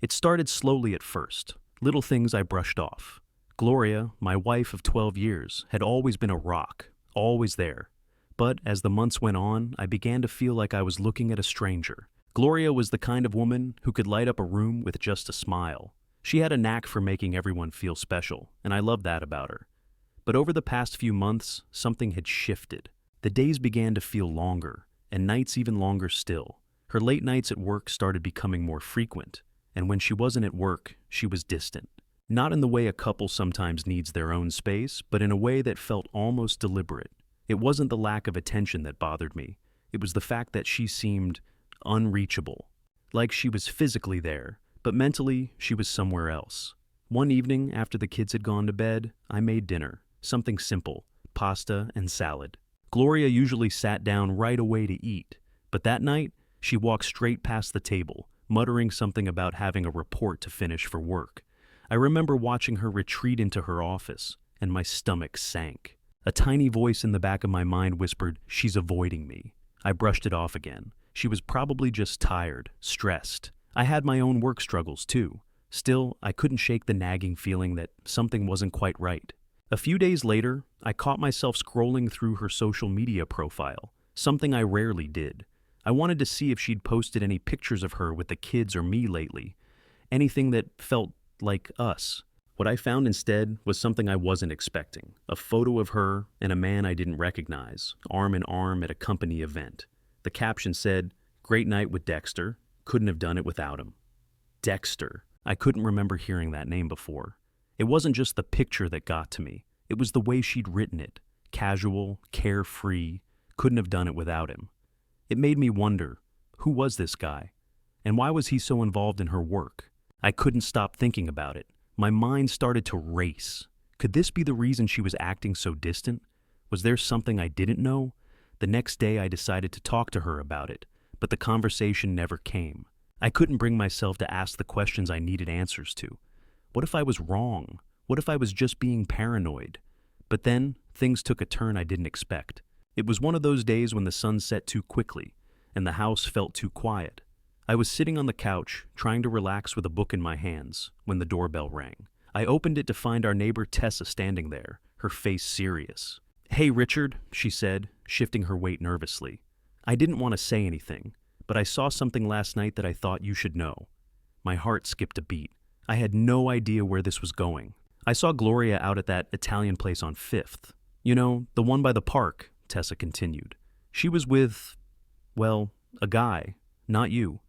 It started slowly at first, little things I brushed off. Gloria, my wife of 12 years, had always been a rock, always there. But as the months went on, I began to feel like I was looking at a stranger. Gloria was the kind of woman who could light up a room with just a smile. She had a knack for making everyone feel special, and I loved that about her. But over the past few months, something had shifted. The days began to feel longer, and nights even longer still. Her late nights at work started becoming more frequent, and when she wasn't at work, she was distant. Not in the way a couple sometimes needs their own space, but in a way that felt almost deliberate. It wasn't the lack of attention that bothered me. It was the fact that she seemed unreachable. Like she was physically there, but mentally she was somewhere else. One evening, after the kids had gone to bed, I made dinner. Something simple, pasta and salad. Gloria usually sat down right away to eat, but that night, she walked straight past the table, muttering something about having a report to finish for work. I remember watching her retreat into her office, and my stomach sank. A tiny voice in the back of my mind whispered, "She's avoiding me." I brushed it off again. She was probably just tired, stressed. I had my own work struggles too. Still, I couldn't shake the nagging feeling that something wasn't quite right. A few days later, I caught myself scrolling through her social media profile, something I rarely did. I wanted to see if she'd posted any pictures of her with the kids or me lately, anything that felt like us. What I found instead was something I wasn't expecting, a photo of her and a man I didn't recognize, arm in arm at a company event. The caption said, "Great night with Dexter, couldn't have done it without him." Dexter. I couldn't remember hearing that name before. It wasn't just the picture that got to me, it was the way she'd written it. Casual, carefree, couldn't have done it without him. It made me wonder, who was this guy? And why was he so involved in her work? I couldn't stop thinking about it. My mind started to race. Could this be the reason she was acting so distant? Was there something I didn't know? The next day I decided to talk to her about it, but the conversation never came. I couldn't bring myself to ask the questions I needed answers to. What if I was wrong? What if I was just being paranoid? But then, things took a turn I didn't expect. It was one of those days when the sun set too quickly, and the house felt too quiet. I was sitting on the couch, trying to relax with a book in my hands, when the doorbell rang. I opened it to find our neighbor Tessa standing there, her face serious. "Hey, Richard," she said, shifting her weight nervously. I didn't want to say anything, but I saw something last night that I thought you should know. My heart skipped a beat. I had no idea where this was going. I saw Gloria out at that Italian place on 5th. You know, the one by the park, Tessa continued. She was with, well, a guy, not you.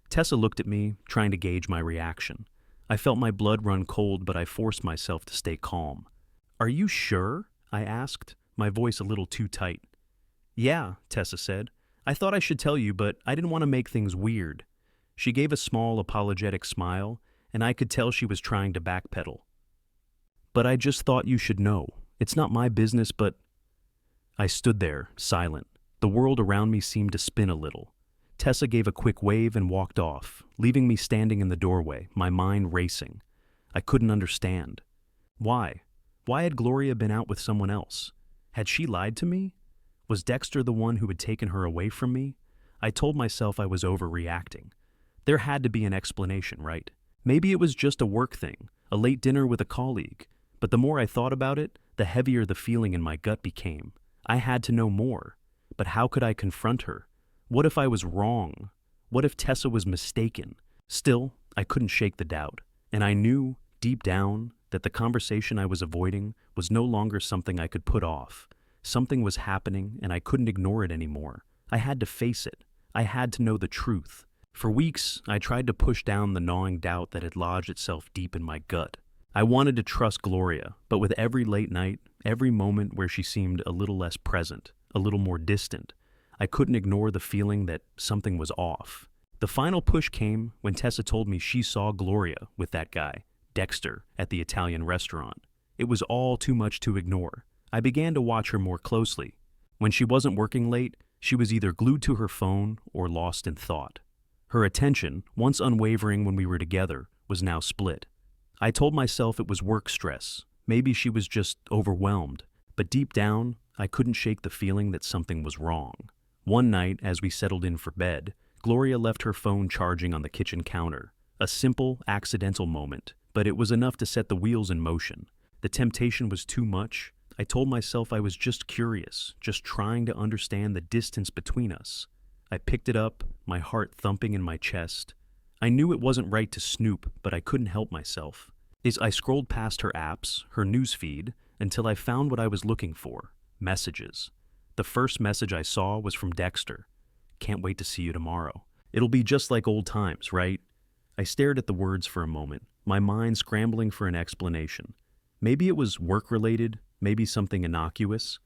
Tessa looked at me, trying to gauge my reaction. I felt my blood run cold, but I forced myself to stay calm. "Are you sure?" I asked, my voice a little too tight. "Yeah," Tessa said. "I thought I should tell you, but I didn't want to make things weird." She gave a small, apologetic smile, and I could tell she was trying to backpedal. "But I just thought you should know. It's not my business, but—" I stood there, silent. The world around me seemed to spin a little. Tessa gave a quick wave and walked off, leaving me standing in the doorway, my mind racing. I couldn't understand. Why? Why had Gloria been out with someone else? Had she lied to me? Was Dexter the one who had taken her away from me? I told myself I was overreacting. There had to be an explanation, right? Maybe it was just a work thing, a late dinner with a colleague. But the more I thought about it, the heavier the feeling in my gut became. I had to know more. But how could I confront her? What if I was wrong? What if Tessa was mistaken? Still, I couldn't shake the doubt. And I knew, deep down, that the conversation I was avoiding was no longer something I could put off. Something was happening, and I couldn't ignore it anymore. I had to face it. I had to know the truth. For weeks, I tried to push down the gnawing doubt that had lodged itself deep in my gut. I wanted to trust Gloria, but with every late night, every moment where she seemed a little less present, a little more distant, I couldn't ignore the feeling that something was off. The final push came when Tessa told me she saw Gloria with that guy, Dexter, at the Italian restaurant. It was all too much to ignore. I began to watch her more closely. When she wasn't working late, she was either glued to her phone or lost in thought. Her attention, once unwavering when we were together, was now split. I told myself it was work stress. Maybe she was just overwhelmed. But deep down, I couldn't shake the feeling that something was wrong. One night, as we settled in for bed, Gloria left her phone charging on the kitchen counter. A simple, accidental moment, but it was enough to set the wheels in motion. The temptation was too much. I told myself I was just curious, just trying to understand the distance between us. I picked it up, my heart thumping in my chest. I knew it wasn't right to snoop, but I couldn't help myself. I scrolled past her apps, her newsfeed, until I found what I was looking for: messages. The first message I saw was from Dexter. "Can't wait to see you tomorrow. It'll be just like old times, right?" I stared at the words for a moment, my mind scrambling for an explanation. Maybe it was work-related, maybe something innocuous.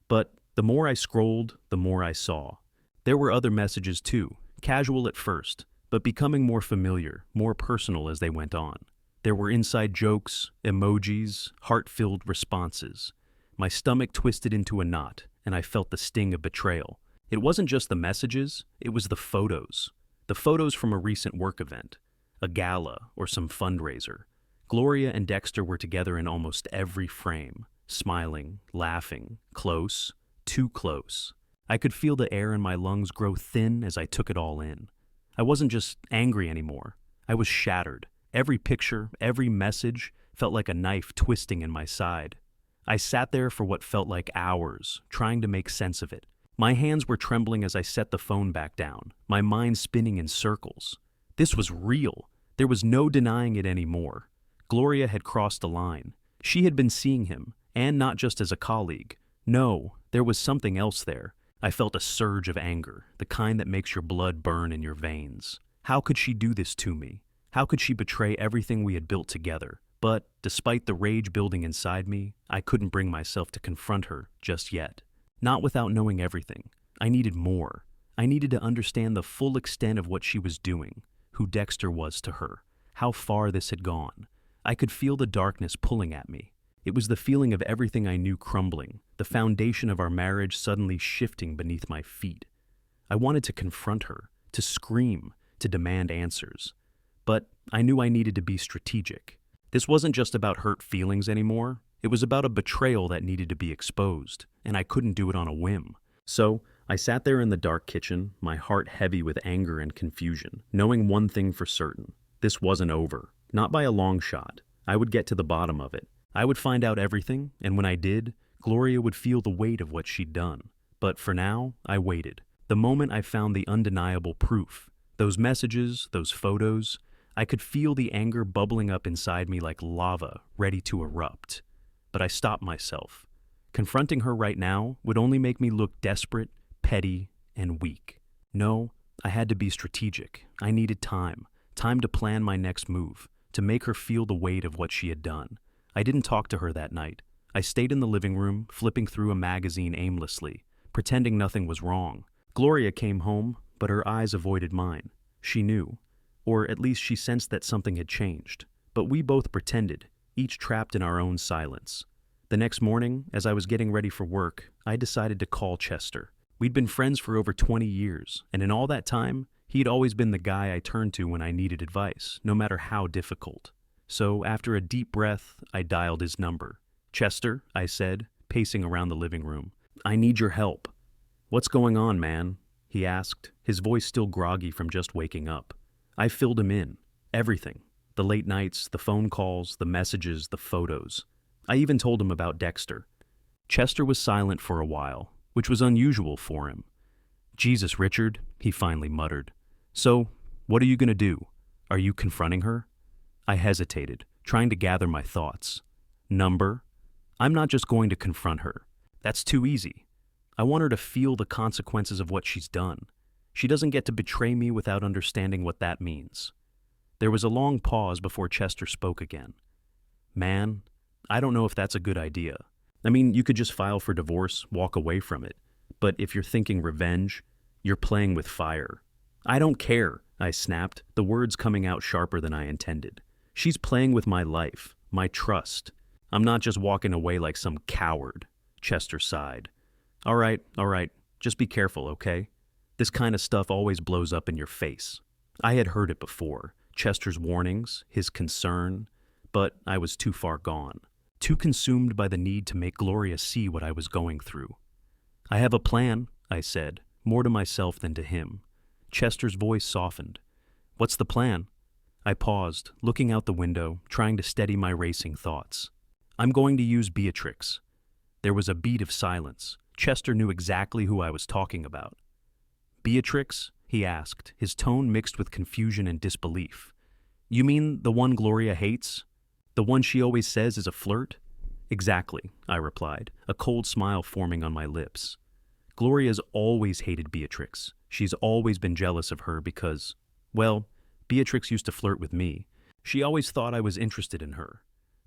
But the more I scrolled, the more I saw. There were other messages too, casual at first, but becoming more familiar, more personal as they went on. There were inside jokes, emojis, heart-filled responses. My stomach twisted into a knot, and I felt the sting of betrayal. It wasn't just the messages, it was the photos. The photos from a recent work event, a gala or some fundraiser. Gloria and Dexter were together in almost every frame, smiling, laughing, close, too close. I could feel the air in my lungs grow thin as I took it all in. I wasn't just angry anymore. I was shattered. Every picture, every message felt like a knife twisting in my side. I sat there for what felt like hours, trying to make sense of it. My hands were trembling as I set the phone back down, my mind spinning in circles. This was real. There was no denying it anymore. Gloria had crossed a line. She had been seeing him, and not just as a colleague. No, there was something else there. I felt a surge of anger, the kind that makes your blood burn in your veins. How could she do this to me? How could she betray everything we had built together? But, despite the rage building inside me, I couldn't bring myself to confront her just yet. Not without knowing everything. I needed more. I needed to understand the full extent of what she was doing, who Dexter was to her, how far this had gone. I could feel the darkness pulling at me. It was the feeling of everything I knew crumbling, the foundation of our marriage suddenly shifting beneath my feet. I wanted to confront her, to scream, to demand answers. But I knew I needed to be strategic. This wasn't just about hurt feelings anymore. It was about a betrayal that needed to be exposed, and I couldn't do it on a whim. So, I sat there in the dark kitchen, my heart heavy with anger and confusion, knowing one thing for certain. This wasn't over. Not by a long shot. I would get to the bottom of it. I would find out everything, and when I did, Gloria would feel the weight of what she'd done. But for now, I waited. The moment I found the undeniable proof, those messages, those photos, I could feel the anger bubbling up inside me like lava, ready to erupt. But I stopped myself. Confronting her right now would only make me look desperate, petty, and weak. No, I had to be strategic. I needed time. Time to plan my next move, to make her feel the weight of what she had done. I didn't talk to her that night. I stayed in the living room, flipping through a magazine aimlessly, pretending nothing was wrong. Gloria came home, but her eyes avoided mine. She knew. Or at least she sensed that something had changed. But we both pretended, each trapped in our own silence. The next morning, as I was getting ready for work, I decided to call Chester. We'd been friends for over 20 years, and in all that time, he'd always been the guy I turned to when I needed advice, no matter how difficult. So, after a deep breath, I dialed his number. "Chester," I said, pacing around the living room. "I need your help." "What's going on, man?" he asked, his voice still groggy from just waking up. I filled him in. Everything. The late nights, the phone calls, the messages, the photos. I even told him about Dexter. Chester was silent for a while, which was unusual for him. "Jesus, Richard," he finally muttered. "So, what are you going to do? Are you confronting her?" I hesitated, trying to gather my thoughts. Number? I'm not just going to confront her. That's too easy. I want her to feel the consequences of what she's done. She doesn't get to betray me without understanding what that means. There was a long pause before Chester spoke again. "Man, I don't know if that's a good idea. I mean, you could just file for divorce, walk away from it. But if you're thinking revenge, you're playing with fire." "I don't care," I snapped, the words coming out sharper than I intended. "She's playing with my life, my trust. I'm not just walking away like some coward." Chester sighed. All right, just be careful, okay? This kind of stuff always blows up in your face." I had heard it before, Chester's warnings, his concern, but I was too far gone, too consumed by the need to make Gloria see what I was going through. "I have a plan," I said, more to myself than to him. Chester's voice softened. "What's the plan?" I paused, looking out the window, trying to steady my racing thoughts. I'm going to use Beatrix. There was a beat of silence. Chester knew exactly who I was talking about. Beatrix? He asked, his tone mixed with confusion and disbelief. You mean the one Gloria hates? The one she always says is a flirt? Exactly, I replied, a cold smile forming on my lips. Gloria's always hated Beatrix. She's always been jealous of her because, well, Beatrix used to flirt with me. She always thought I was interested in her.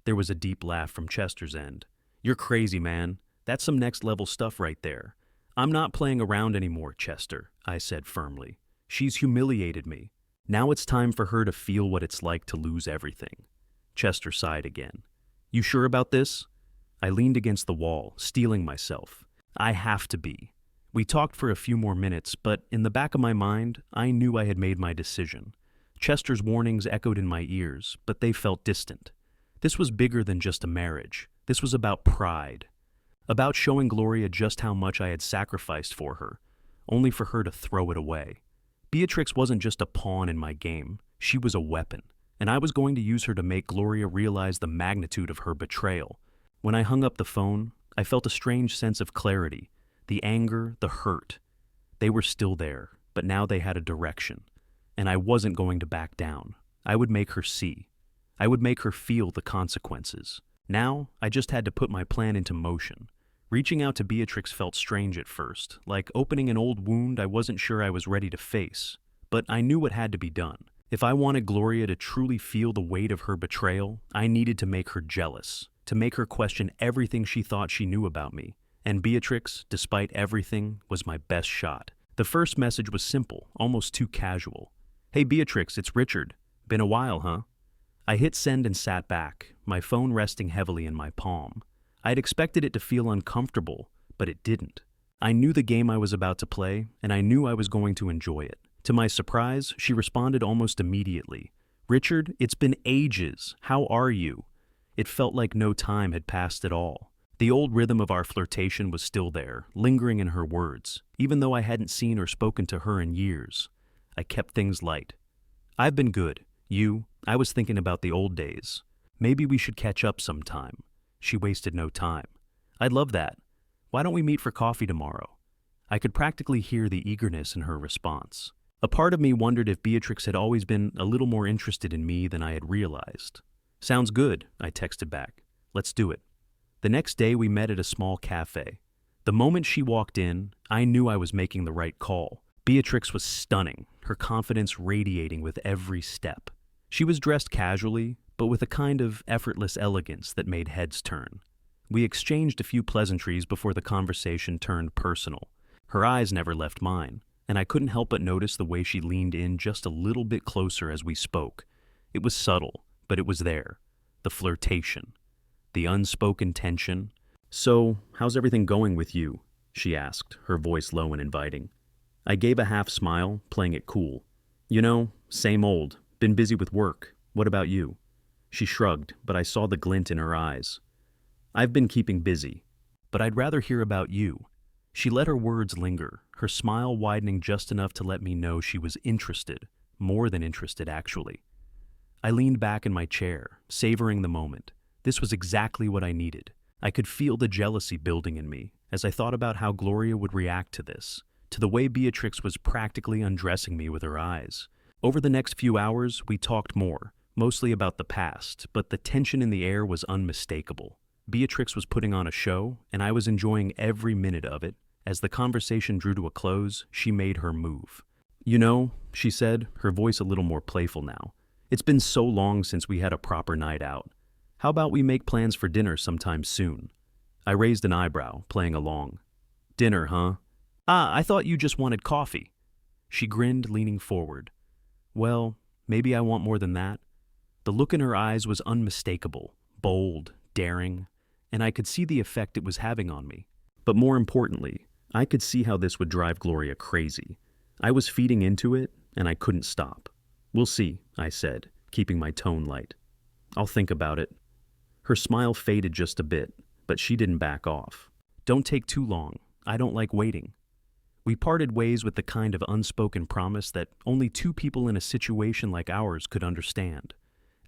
There was a deep laugh from Chester's end. You're crazy, man. That's some next-level stuff right there. I'm not playing around anymore, Chester, I said firmly. She's humiliated me. Now it's time for her to feel what it's like to lose everything. Chester sighed again. You sure about this? I leaned against the wall, steeling myself. I have to be. We talked for a few more minutes, but in the back of my mind, I knew I had made my decision. Chester's warnings echoed in my ears, but they felt distant. This was bigger than just a marriage. This was about pride. About showing Gloria just how much I had sacrificed for her, only for her to throw it away. Beatrix wasn't just a pawn in my game. She was a weapon, and I was going to use her to make Gloria realize the magnitude of her betrayal. When I hung up the phone, I felt a strange sense of clarity. The anger, the hurt. They were still there, but now they had a direction. And I wasn't going to back down. I would make her see. I would make her feel the consequences. Now, I just had to put my plan into motion. Reaching out to Beatrix felt strange at first, like opening an old wound I wasn't sure I was ready to face. But I knew what had to be done. If I wanted Gloria to truly feel the weight of her betrayal, I needed to make her jealous, to make her question everything she thought she knew about me. And Beatrix, despite everything, was my best shot. The first message was simple, almost too casual. Hey Beatrix, it's Richard. Been a while, huh? I hit send and sat back, my phone resting heavily in my palm. I had expected it to feel uncomfortable, but it didn't. I knew the game I was about to play, and I knew I was going to enjoy it. To my surprise, she responded almost immediately. Richard, it's been ages. How are you? It felt like no time had passed at all. The old rhythm of our flirtation was still there, lingering in her words, even though I hadn't seen or spoken to her in years. I kept things light. I've been good. I was thinking about the old days. Maybe we should catch up sometime. She wasted no time. I'd love that. Why don't we meet for coffee tomorrow? I could practically hear the eagerness in her response. A part of me wondered if Beatrix had always been a little more interested in me than I had realized. Sounds good, I texted back. Let's do it. The next day we met at a small cafe. The moment she walked in, I knew I was making the right call. Beatrix was stunning, her confidence radiating with every step. She was dressed casually, but with a kind of effortless elegance that made heads turn. We exchanged a few pleasantries before the conversation turned personal. Her eyes never left mine, and I couldn't help but notice the way she leaned in just a little bit closer as we spoke. It was subtle, but it was there. The flirtation. The unspoken tension. So, how's everything going with you? She asked, her voice low and inviting. I gave a half smile, playing it cool. You know, same old. Been busy with work. What about you? She shrugged, but I saw the glint in her eyes. I've been keeping busy, but I'd rather hear about you. She let her words linger, her smile widening just enough to let me know she was interested, more than interested actually. I leaned back in my chair, savoring the moment. This was exactly what I needed. I could feel the jealousy building in me as I thought about how Gloria would react to this, to the way Beatrix was practically undressing me with her eyes. Over the next few hours, we talked more, mostly about the past, but the tension in the air was unmistakable. Beatrix was putting on a show, and I was enjoying every minute of it. As the conversation drew to a close, she made her move. You know, she said, her voice a little more playful now, it's been so long since we had a proper night out. How about we make plans for dinner sometime soon? I raised an eyebrow, playing along. Dinner, huh? I thought you just wanted coffee. She grinned, leaning forward. Well, maybe I want more than that. The look in her eyes was unmistakable, bold, daring, and I could see the effect it was having on me. But more importantly, I could see how this would drive Gloria crazy. I was feeding into it, and I couldn't stop. We'll see, I said, keeping my tone light. I'll think about it. Her smile faded just a bit, but she didn't back off. Don't take too long. I don't like waiting. We parted ways with the kind of unspoken promise that only two people in a situation like ours could understand.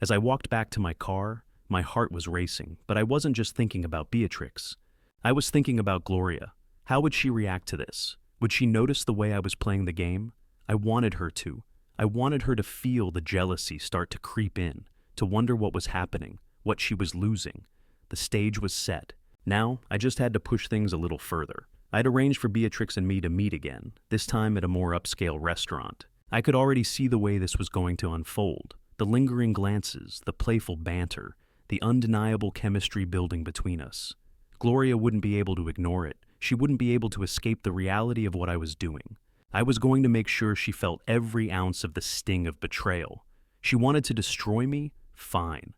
As I walked back to my car, my heart was racing, but I wasn't just thinking about Beatrix. I was thinking about Gloria. How would she react to this? Would she notice the way I was playing the game? I wanted her to. I wanted her to feel the jealousy start to creep in, to wonder what was happening, what she was losing. The stage was set. Now, I just had to push things a little further. I'd arranged for Beatrix and me to meet again, this time at a more upscale restaurant. I could already see the way this was going to unfold. The lingering glances, the playful banter, the undeniable chemistry building between us. Gloria wouldn't be able to ignore it. She wouldn't be able to escape the reality of what I was doing. I was going to make sure she felt every ounce of the sting of betrayal. She wanted to destroy me? Fine.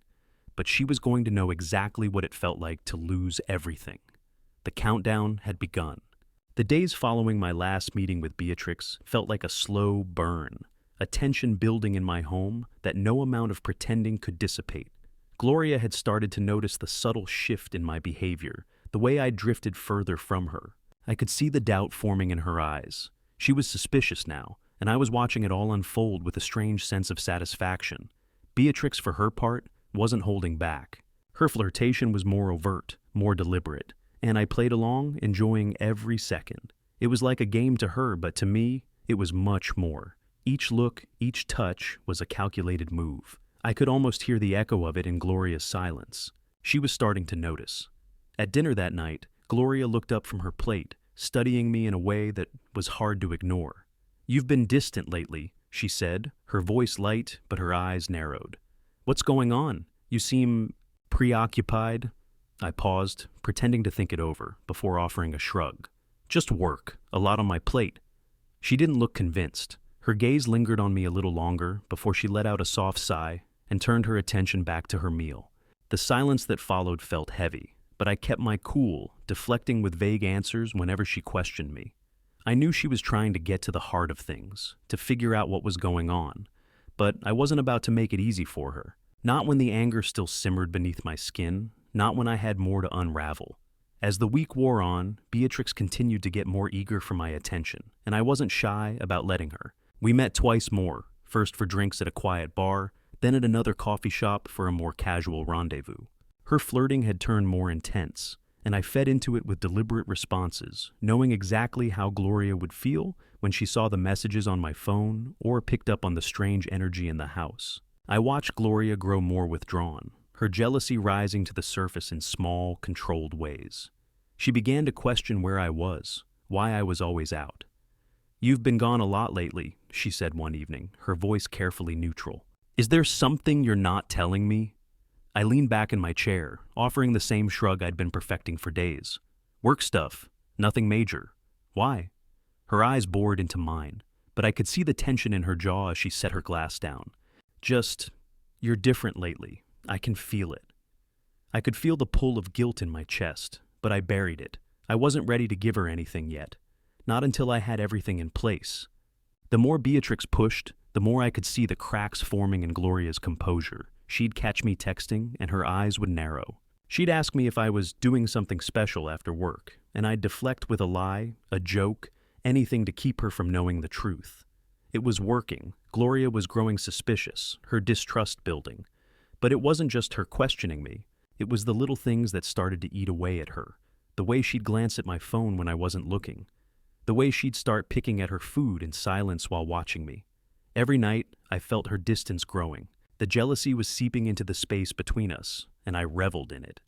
But she was going to know exactly what it felt like to lose everything. The countdown had begun. The days following my last meeting with Beatrix felt like a slow burn, a tension building in my home that no amount of pretending could dissipate. Gloria had started to notice the subtle shift in my behavior, the way I drifted further from her. I could see the doubt forming in her eyes. She was suspicious now, and I was watching it all unfold with a strange sense of satisfaction. Beatrix, for her part, wasn't holding back. Her flirtation was more overt, more deliberate, and I played along, enjoying every second. It was like a game to her, but to me, it was much more. Each look, each touch was a calculated move. I could almost hear the echo of it in Gloria's silence. She was starting to notice. At dinner that night, Gloria looked up from her plate, studying me in a way that was hard to ignore. "You've been distant lately," she said, her voice light but her eyes narrowed. "What's going on? You seem preoccupied." I paused, pretending to think it over, before offering a shrug. "Just work, a lot on my plate." She didn't look convinced. Her gaze lingered on me a little longer before she let out a soft sigh and turned her attention back to her meal. The silence that followed felt heavy, but I kept my cool, deflecting with vague answers whenever she questioned me. I knew she was trying to get to the heart of things, to figure out what was going on, but I wasn't about to make it easy for her. Not when the anger still simmered beneath my skin, not when I had more to unravel. As the week wore on, Beatrix continued to get more eager for my attention, and I wasn't shy about letting her. We met twice more, first for drinks at a quiet bar, then at another coffee shop for a more casual rendezvous. Her flirting had turned more intense, and I fed into it with deliberate responses, knowing exactly how Gloria would feel when she saw the messages on my phone or picked up on the strange energy in the house. I watched Gloria grow more withdrawn, her jealousy rising to the surface in small, controlled ways. She began to question where I was, why I was always out. "You've been gone a lot lately," she said one evening, her voice carefully neutral. "Is there something you're not telling me?" I leaned back in my chair, offering the same shrug I'd been perfecting for days. "Work stuff. Nothing major." "Why?" Her eyes bored into mine, but I could see the tension in her jaw as she set her glass down. "Just, you're different lately. I can feel it." I could feel the pull of guilt in my chest, but I buried it. I wasn't ready to give her anything yet. Not until I had everything in place. The more Beatrix pushed, the more I could see the cracks forming in Gloria's composure. She'd catch me texting, and her eyes would narrow. She'd ask me if I was doing something special after work, and I'd deflect with a lie, a joke, anything to keep her from knowing the truth. It was working. Gloria was growing suspicious, her distrust building. But it wasn't just her questioning me. It was the little things that started to eat away at her. The way she'd glance at my phone when I wasn't looking. The way she'd start picking at her food in silence while watching me. Every night, I felt her distance growing. The jealousy was seeping into the space between us, and I reveled in it.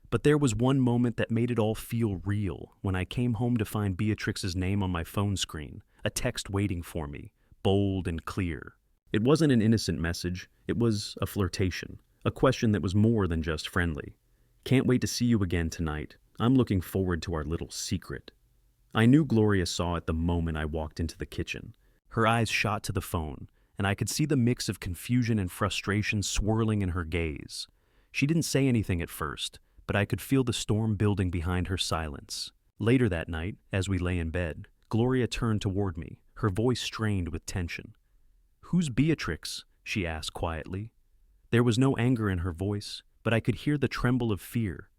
But there was one moment that made it all feel real when I came home to find Beatrix's name on my phone screen, a text waiting for me, bold and clear. It wasn't an innocent message, it was a flirtation, a question that was more than just friendly. "Can't wait to see you again tonight. I'm looking forward to our little secret." I knew Gloria saw it the moment I walked into the kitchen. Her eyes shot to the phone, and I could see the mix of confusion and frustration swirling in her gaze. She didn't say anything at first, but I could feel the storm building behind her silence. Later that night, as we lay in bed, Gloria turned toward me, her voice strained with tension. "Who's Beatrix?" she asked quietly. There was no anger in her voice, but I could hear the tremble of fear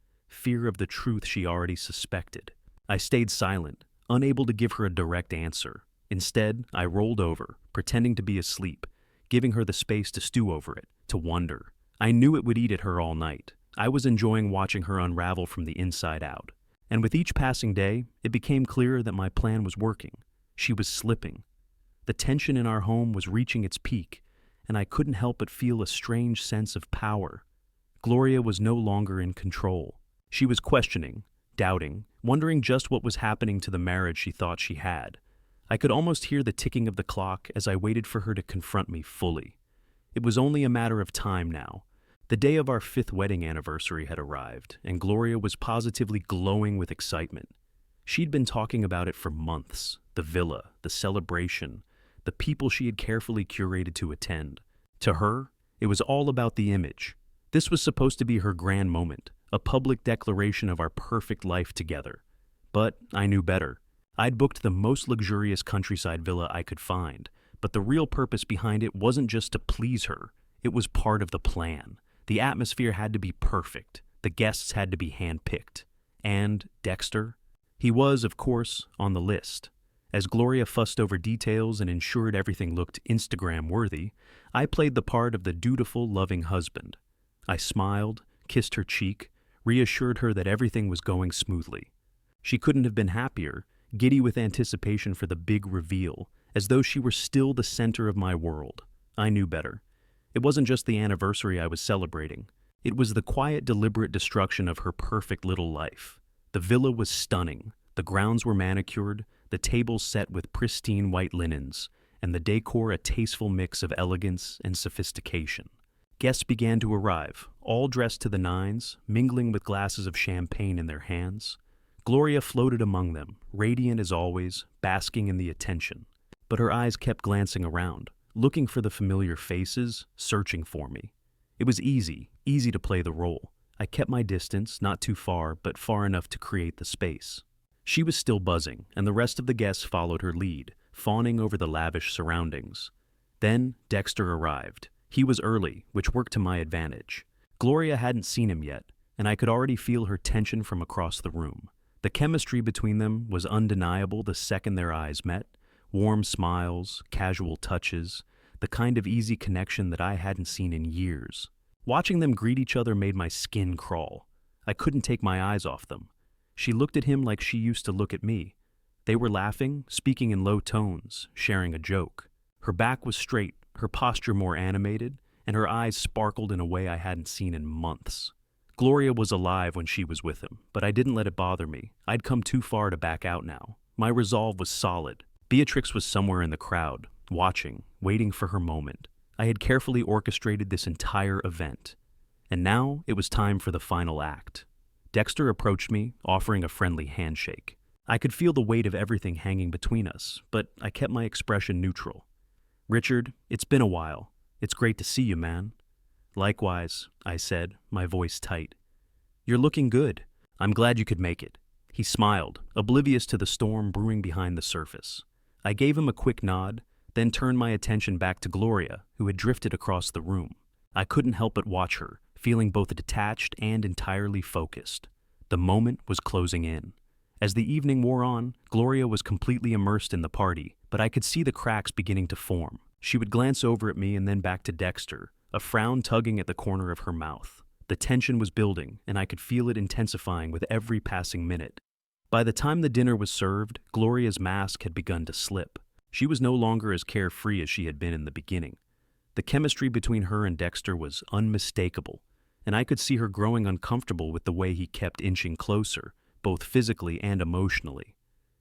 of the truth she already suspected. I stayed silent, unable to give her a direct answer. Instead, I rolled over, pretending to be asleep, giving her the space to stew over it, to wonder. I knew it would eat at her all night. I was enjoying watching her unravel from the inside out. And with each passing day, it became clearer that my plan was working. She was slipping. The tension in our home was reaching its peak, and I couldn't help but feel a strange sense of power. Gloria was no longer in control. She was questioning, doubting, wondering just what was happening to the marriage she thought she had. I could almost hear the ticking of the clock as I waited for her to confront me fully. It was only a matter of time now. The day of our 5th wedding anniversary had arrived, and Gloria was positively glowing with excitement. She'd been talking about it for months, the villa, the celebration, the people she had carefully curated to attend. To her, it was all about the image. This was supposed to be her grand moment, a public declaration of our perfect life together. But I knew better. I'd booked the most luxurious countryside villa I could find, but the real purpose behind it wasn't just to please her. It was part of the plan. The atmosphere had to be perfect. The guests had to be handpicked. And Dexter? He was, of course, on the list. As Gloria fussed over details and ensured everything looked Instagram-worthy, I played the part of the dutiful, loving husband. I smiled, kissed her cheek, reassured her that everything was going smoothly. She couldn't have been happier, giddy with anticipation for the big reveal, as though she were still the center of my world. I knew better. It wasn't just the anniversary I was celebrating. It was the quiet, deliberate destruction of her perfect little life. The villa was stunning. The grounds were manicured, the tables set with pristine white linens, and the decor a tasteful mix of elegance and sophistication. Guests began to arrive, all dressed to the nines, mingling with glasses of champagne in their hands. Gloria floated among them, radiant as always, basking in the attention. But her eyes kept glancing around, looking for the familiar faces, searching for me. It was easy to play the role. I kept my distance, not too far, but far enough to create the space. She was still buzzing, and the rest of the guests followed her lead, fawning over the lavish surroundings. Then Dexter arrived. He was early, which worked to my advantage. Gloria hadn't seen him yet, and I could already feel her tension from across the room. The chemistry between them was undeniable the second their eyes met. Warm smiles, casual touches, the kind of easy connection that I hadn't seen in years. Watching them greet each other made my skin crawl. I couldn't take my eyes off them. She looked at him like she used to look at me. They were laughing, speaking in low tones, sharing a joke. Her back was straight, her posture more animated, and her eyes sparkled in a way I hadn't seen in months. Gloria was alive when she was with him, but I didn't let it bother me. I'd come too far to back out now. My resolve was solid. Beatrix was somewhere in the crowd, watching, waiting for her moment. I had carefully orchestrated this entire event. And now it was time for the final act. Dexter approached me, offering a friendly handshake. I could feel the weight of everything hanging between us, but I kept my expression neutral. "Richard, it's been a while. It's great to see you, man." "Likewise," I said, my voice tight. "You're looking good. I'm glad you could make it." He smiled, oblivious to the storm brewing behind the surface. I gave him a quick nod, then turned my attention back to Gloria, who had drifted across the room. I couldn't help but watch her, feeling both detached and entirely focused. The moment was closing in. As the evening wore on, Gloria was completely immersed in the party, but I could see the cracks beginning to form. She would glance over at me and then back to Dexter, a frown tugging at the corner of her mouth. The tension was building, and I could feel it intensifying with every passing minute. By the time the dinner was served, Gloria's mask had begun to slip. She was no longer as carefree as she had been in the beginning. The chemistry between her and Dexter was unmistakable, and I could see her growing uncomfortable with the way he kept inching closer, both physically and emotionally.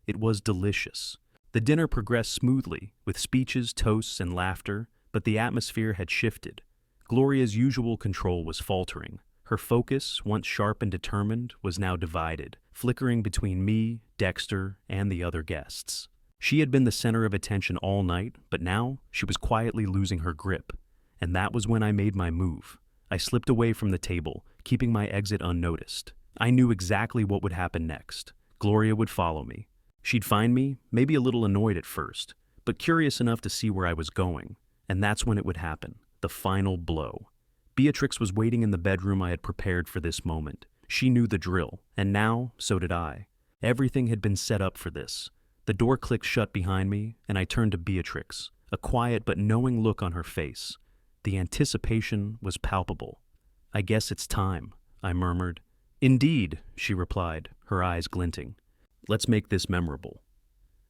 It was delicious. The dinner progressed smoothly, with speeches, toasts, and laughter, but the atmosphere had shifted. Gloria's usual control was faltering. Her focus, once sharp and determined, was now divided, flickering between me, Dexter, and the other guests. She had been the center of attention all night, but now she was quietly losing her grip. And that was when I made my move. I slipped away from the table, keeping my exit unnoticed. I knew exactly what would happen next. Gloria would follow me. She'd find me, maybe a little annoyed at first, but curious enough to see where I was going. And that's when it would happen, the final blow. Beatrix was waiting in the bedroom I had prepared for this moment. She knew the drill, and now, so did I. Everything had been set up for this. The door clicked shut behind me, and I turned to Beatrix, a quiet but knowing look on her face. The anticipation was palpable. "I guess it's time," I murmured. "Indeed," she replied, her eyes glinting. "Let's make this memorable."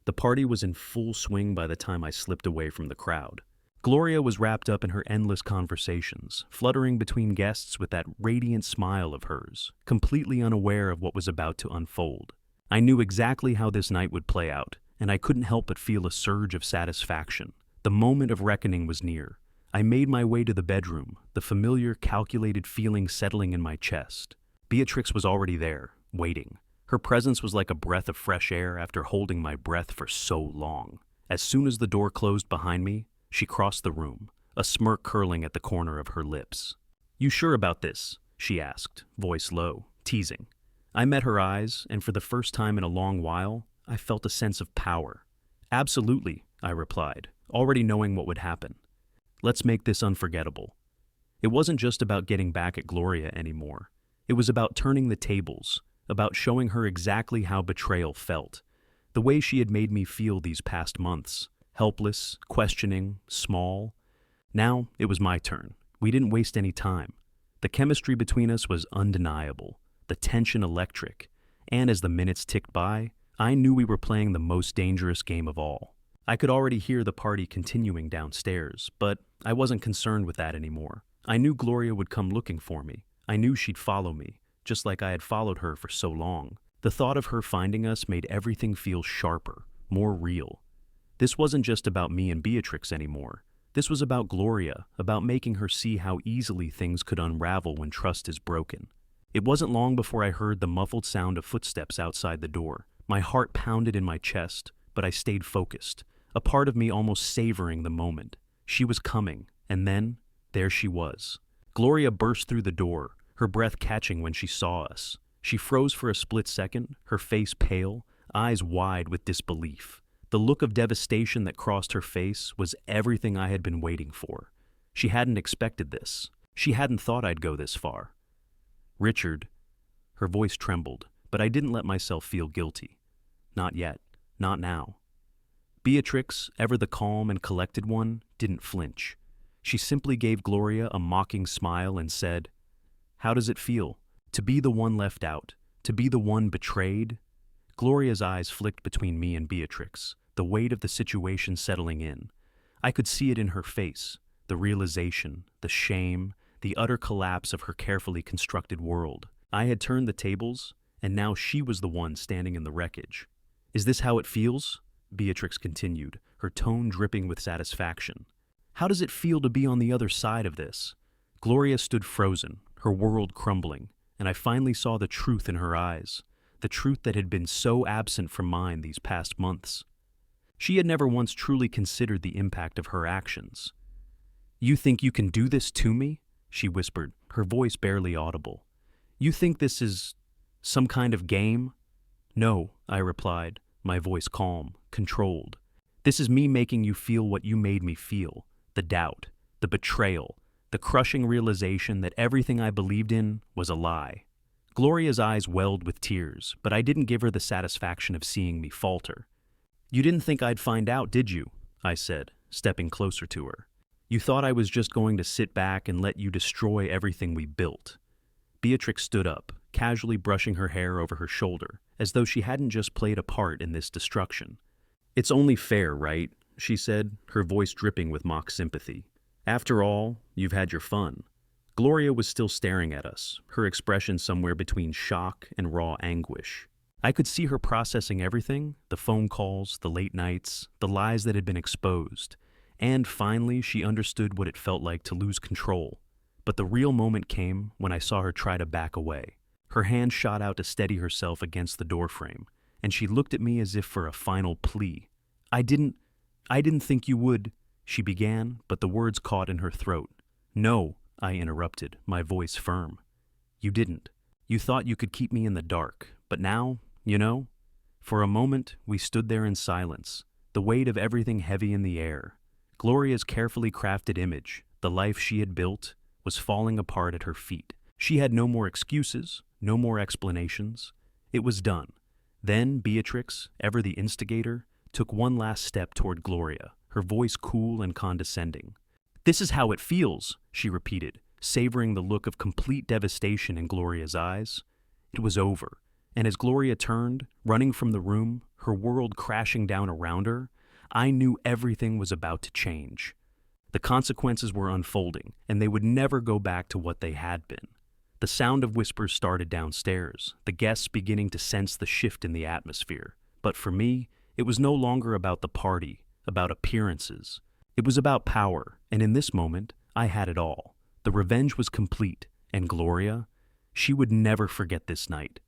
The party was in full swing by the time I slipped away from the crowd. Gloria was wrapped up in her endless conversations, fluttering between guests with that radiant smile of hers, completely unaware of what was about to unfold. I knew exactly how this night would play out, and I couldn't help but feel a surge of satisfaction. The moment of reckoning was near. I made my way to the bedroom, the familiar, calculated feeling settling in my chest. Beatrix was already there, waiting. Her presence was like a breath of fresh air after holding my breath for so long. As soon as the door closed behind me, she crossed the room, a smirk curling at the corner of her lips. "You sure about this?" she asked, voice low, teasing. I met her eyes, and for the first time in a long while, I felt a sense of power. "Absolutely," I replied, already knowing what would happen. "Let's make this unforgettable." It wasn't just about getting back at Gloria anymore. It was about turning the tables, about showing her exactly how betrayal felt, the way she had made me feel these past months. Helpless, questioning, small. Now it was my turn. We didn't waste any time. The chemistry between us was undeniable, the tension electric, and as the minutes ticked by, I knew we were playing the most dangerous game of all. I could already hear the party continuing downstairs, but I wasn't concerned with that anymore. I knew Gloria would come looking for me. I knew she'd follow me, just like I had followed her for so long. The thought of her finding us made everything feel sharper, more real. This wasn't just about me and Beatrix anymore. This was about Gloria, about making her see how easily things could unravel when trust is broken. It wasn't long before I heard the muffled sound of footsteps outside the door. My heart pounded in my chest, but I stayed focused, a part of me almost savoring the moment. She was coming, and then, there she was. Gloria burst through the door, her breath catching when she saw us. She froze for a split second, her face pale, eyes wide with disbelief. The look of devastation that crossed her face was everything I had been waiting for. She hadn't expected this. She hadn't thought I'd go this far. "Richard," her voice trembled, but I didn't let myself feel guilty. Not yet. Not now. Beatrix, ever the calm and collected one, didn't flinch. She simply gave Gloria a mocking smile and said, "How does it feel? To be the one left out? To be the one betrayed?" Gloria's eyes flicked between me and Beatrix, the weight of the situation settling in. I could see it in her face, the realization, the shame, the utter collapse of her carefully constructed world. I had turned the tables, and now she was the one standing in the wreckage. "Is this how it feels?" Beatrix continued, her tone dripping with satisfaction. "How does it feel to be on the other side of this?" Gloria stood frozen, her world crumbling, and I finally saw the truth in her eyes, the truth that had been so absent from mine these past months. She had never once truly considered the impact of her actions. "You think you can do this to me?" she whispered, her voice barely audible. "You think this is some kind of game?" "No," I replied, my voice calm, controlled. "This is me making you feel what you made me feel, the doubt, the betrayal, the crushing realization that everything I believed in was a lie." Gloria's eyes welled with tears, but I didn't give her the satisfaction of seeing me falter. "You didn't think I'd find out, did you?" I said, stepping closer to her. "You thought I was just going to sit back and let you destroy everything we built." Beatrix stood up, casually brushing her hair over her shoulder, as though she hadn't just played a part in this destruction. "It's only fair, right?" she said, her voice dripping with mock sympathy. "After all, you've had your fun." Gloria was still staring at us, her expression somewhere between shock and raw anguish. I could see her processing everything, the phone calls, the late nights, the lies that had been exposed, and finally she understood what it felt like to lose control. But the real moment came when I saw her try to back away. Her hand shot out to steady herself against the doorframe, and she looked at me as if for a final plea. I didn't think you would," she began, but the words caught in her throat. "No," I interrupted, my voice firm. "You didn't. You thought you could keep me in the dark, but now, you know?" For a moment, we stood there in silence, the weight of everything heavy in the air. Gloria's carefully crafted image, the life she had built, was falling apart at her feet. She had no more excuses, no more explanations. It was done. Then Beatrix, ever the instigator, took one last step toward Gloria, her voice cool and condescending. "This is how it feels," she repeated, savoring the look of complete devastation in Gloria's eyes. It was over, and as Gloria turned, running from the room, her world crashing down around her, I knew everything was about to change. The consequences were unfolding, and they would never go back to what they had been. The sound of whispers started downstairs, the guests beginning to sense the shift in the atmosphere. But for me, it was no longer about the party, about appearances. It was about power, and in this moment, I had it all. The revenge was complete, and Gloria, she would never forget this night.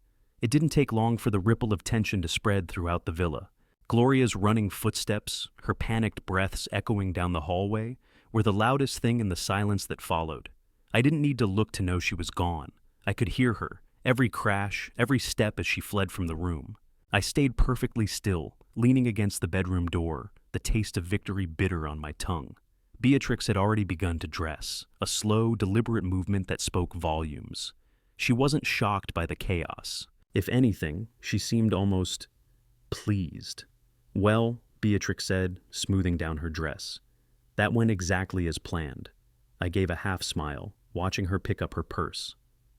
It didn't take long for the ripple of tension to spread throughout the villa. Gloria's running footsteps, her panicked breaths echoing down the hallway, were the loudest thing in the silence that followed. I didn't need to look to know she was gone. I could hear her, every crash, every step as she fled from the room. I stayed perfectly still, leaning against the bedroom door, the taste of victory bitter on my tongue. Beatrix had already begun to dress, a slow, deliberate movement that spoke volumes. She wasn't shocked by the chaos. If anything, she seemed almost pleased. "Well," Beatrix said, smoothing down her dress. "That went exactly as planned." I gave a half smile, watching her pick up her purse.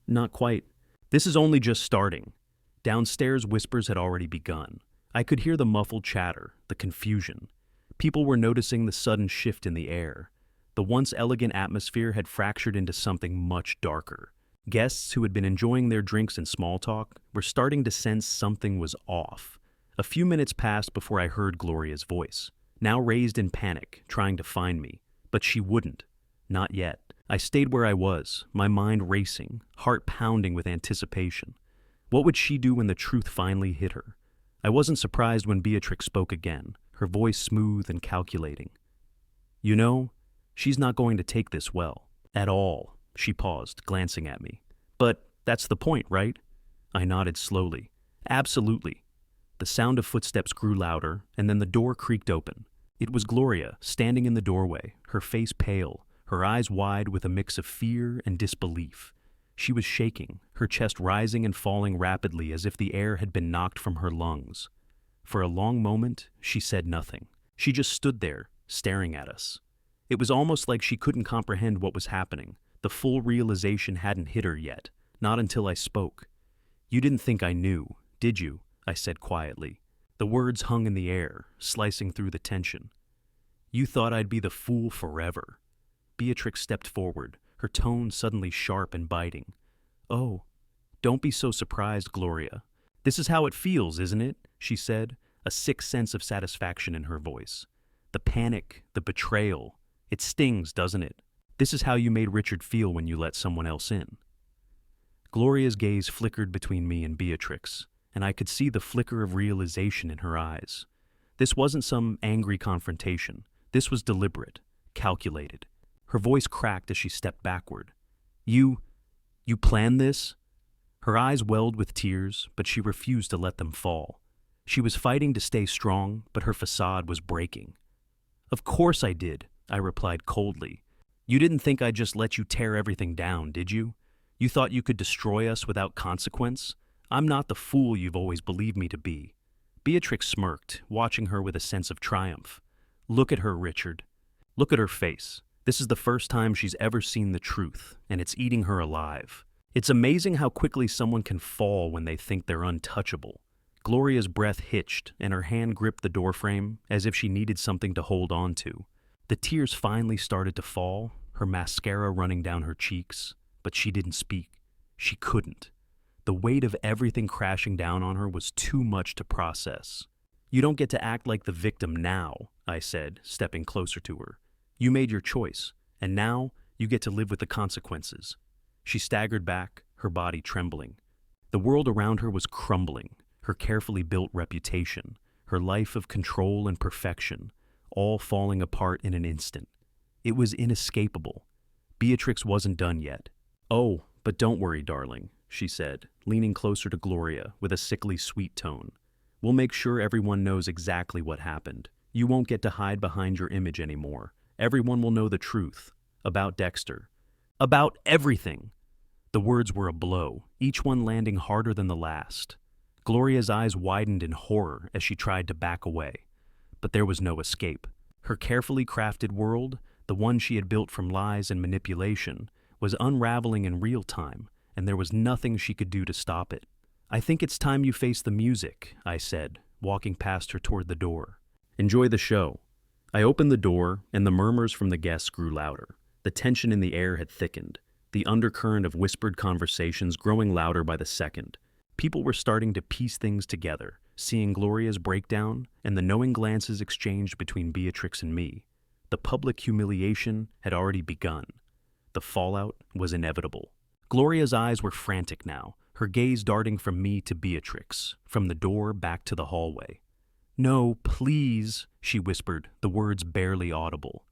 "Not quite. This is only just starting." Downstairs, whispers had already begun. I could hear the muffled chatter, the confusion. People were noticing the sudden shift in the air. The once elegant atmosphere had fractured into something much darker. Guests who had been enjoying their drinks and small talk were starting to sense something was off. A few minutes passed before I heard Gloria's voice, now raised in panic, trying to find me. But she wouldn't. Not yet. I stayed where I was, my mind racing, heart pounding with anticipation. What would she do when the truth finally hit her? I wasn't surprised when Beatrix spoke again, her voice smooth and calculating. "You know, she's not going to take this well. At all." She paused, glancing at me. "But that's the point, right?" I nodded slowly. "Absolutely." The sound of footsteps grew louder, and then the door creaked open. It was Gloria, standing in the doorway, her face pale, her eyes wide with a mix of fear and disbelief. She was shaking, her chest rising and falling rapidly as if the air had been knocked from her lungs. For a long moment, she said nothing. She just stood there, staring at us. It was almost like she couldn't comprehend what was happening. The full realization hadn't hit her yet, not until I spoke. "You didn't think I knew, did you?" I said quietly. The words hung in the air, slicing through the tension. "You thought I'd be the fool forever." Beatrix stepped forward, her tone suddenly sharp and biting. "Oh, don't be so surprised, Gloria. This is how it feels, isn't it?" she said, a sick sense of satisfaction in her voice. "The panic, the betrayal. It stings, doesn't it? This is how you made Richard feel when you let someone else in." Gloria's gaze flickered between me and Beatrix, and I could see the flicker of realization in her eyes. This wasn't some angry confrontation. This was deliberate, calculated. Her voice cracked as she stepped backward. You planned this?" Her eyes welled with tears, but she refused to let them fall. She was fighting to stay strong, but her facade was breaking. "Of course I did," I replied coldly. "You didn't think I'd just let you tear everything down, did you? You thought you could destroy us without consequence? I'm not the fool you've always believed me to be." Beatrix smirked, watching her with a sense of triumph. "Look at her, Richard. Look at her face. This is the first time she's ever seen the truth, and it's eating her alive. It's amazing how quickly someone can fall when they think they're untouchable." Gloria's breath hitched, and her hand gripped the doorframe as if she needed something to hold on to. The tears finally started to fall, her mascara running down her cheeks, but she didn't speak. She couldn't. The weight of everything crashing down on her was too much to process. "You don't get to act like the victim now," I said, stepping closer to her. "You made your choice, and now you get to live with the consequences." She staggered back, her body trembling. The world around her was crumbling, her carefully built reputation, her life of control and perfection, all falling apart in an instant. It was inescapable. Beatrix wasn't done yet. "Oh, but don't worry, darling," she said, leaning closer to Gloria with a sickly sweet tone. "We'll make sure everyone knows exactly what happened. You won't get to hide behind your image anymore. Everyone will know the truth. About Dexter. About everything." The words were a blow, each one landing harder than the last. Gloria's eyes widened in horror as she tried to back away. but there was no escape. Her carefully crafted world, the one she had built from lies and manipulation, was unraveling in real time, and there was nothing she could do to stop it. "I think it's time you face the music," I said, walking past her toward the door. "Enjoy the show." I opened the door, and the murmurs from the guests grew louder. The tension in the air had thickened, the undercurrent of whispered conversations growing louder by the second. People were starting to piece things together, seeing Gloria's breakdown and the knowing glances exchanged between Beatrix and me. The public humiliation had already begun. The fallout was inevitable. Gloria's eyes were frantic now, her gaze darting from me to Beatrix, from the door back to the hallway. "No, please," she whispered, the words barely audible.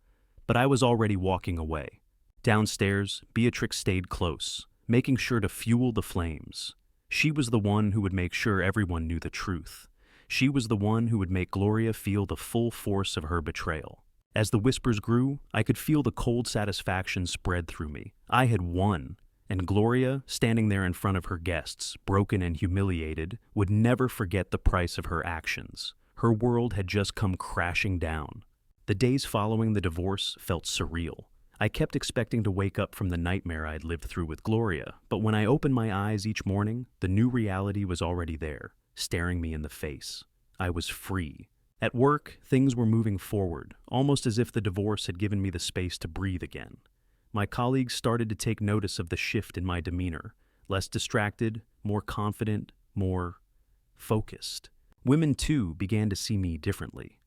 But I was already walking away. Downstairs, Beatrix stayed close, making sure to fuel the flames. She was the one who would make sure everyone knew the truth. She was the one who would make Gloria feel the full force of her betrayal. As the whispers grew, I could feel the cold satisfaction spread through me. I had won, and Gloria, standing there in front of her guests, broken and humiliated, would never forget the price of her actions. Her world had just come crashing down. The days following the divorce felt surreal. I kept expecting to wake up from the nightmare I'd lived through with Gloria, but when I opened my eyes each morning, the new reality was already there, staring me in the face. I was free. At work, things were moving forward, almost as if the divorce had given me the space to breathe again. My colleagues started to take notice of the shift in my demeanor, less distracted, more confident, more focused. Women, too, began to see me differently.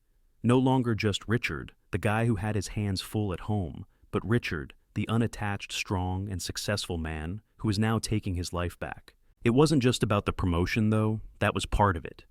No longer just Richard, the guy who had his hands full at home, but Richard, the unattached, strong, and successful man who was now taking his life back. It wasn't just about the promotion, though. That was part of it.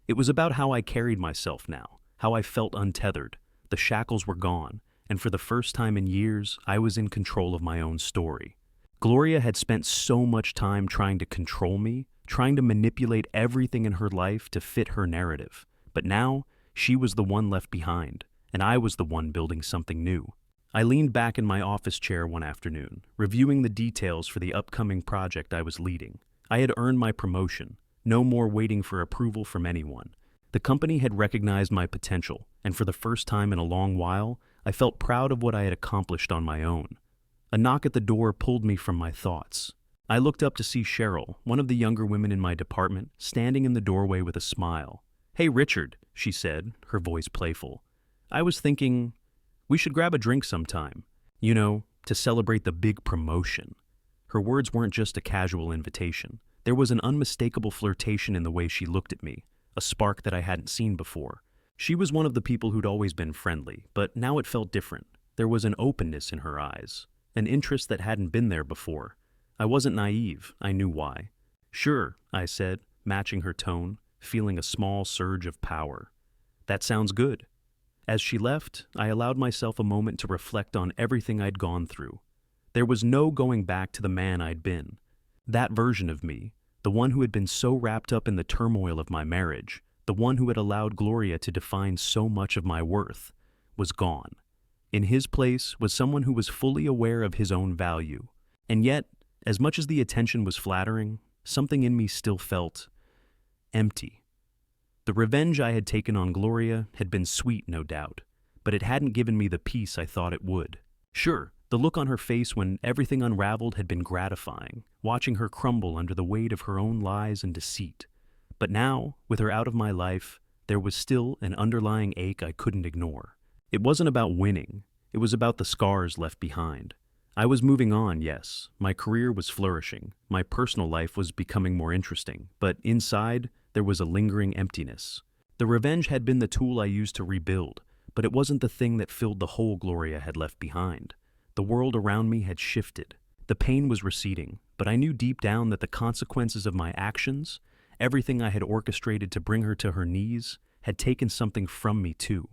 It was about how I carried myself now, how I felt untethered. The shackles were gone, and for the first time in years, I was in control of my own story. Gloria had spent so much time trying to control me, trying to manipulate everything in her life to fit her narrative. But now, she was the one left behind, and I was the one building something new. I leaned back in my office chair one afternoon, reviewing the details for the upcoming project I was leading. I had earned my promotion, no more waiting for approval from anyone. The company had recognized my potential, and for the first time in a long while, I felt proud of what I had accomplished on my own. A knock at the door pulled me from my thoughts. I looked up to see Cheryl, one of the younger women in my department, standing in the doorway with a smile. "Hey, Richard," she said, her voice playful. "I was thinking, we should grab a drink sometime. You know, to celebrate the big promotion." Her words weren't just a casual invitation. There was an unmistakable flirtation in the way she looked at me, a spark that I hadn't seen before. She was one of the people who'd always been friendly, but now it felt different. There was an openness in her eyes, an interest that hadn't been there before. I wasn't naive, I knew why. "Sure," I said, matching her tone, feeling a small surge of power. "That sounds good." As she left, I allowed myself a moment to reflect on everything I'd gone through. There was no going back to the man I'd been. That version of me, the one who had been so wrapped up in the turmoil of my marriage, the one who had allowed Gloria to define so much of my worth, was gone. In his place was someone who was fully aware of his own value. And yet, as much as the attention was flattering, something in me still felt empty. The revenge I had taken on Gloria had been sweet, no doubt, but it hadn't given me the peace I thought it would. Sure, the look on her face when everything unraveled had been gratifying, watching her crumble under the weight of her own lies and deceit. But now, with her out of my life, there was still an underlying ache I couldn't ignore. It wasn't about winning, it was about the scars left behind. I was moving on, yes, my career was flourishing, my personal life was becoming more interesting, but inside, there was a lingering emptiness. The revenge had been the tool I used to rebuild, but it wasn't the thing that filled the hole Gloria had left behind. The world around me had shifted. The pain was receding, but I knew deep down that the consequences of my actions, everything I had orchestrated to bring her to her knees, had taken something from me too.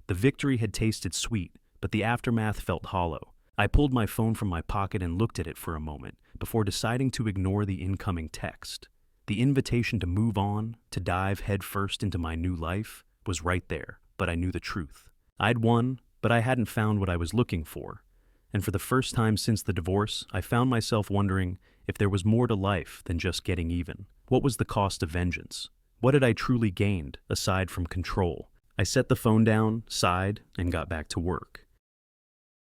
The victory had tasted sweet, but the aftermath felt hollow. I pulled my phone from my pocket and looked at it for a moment before deciding to ignore the incoming text. The invitation to move on, to dive headfirst into my new life, was right there, but I knew the truth. I'd won, but I hadn't found what I was looking for. And for the first time since the divorce, I found myself wondering if there was more to life than just getting even. What was the cost of vengeance? What had I truly gained, aside from control? I set the phone down, sighed, and got back to work.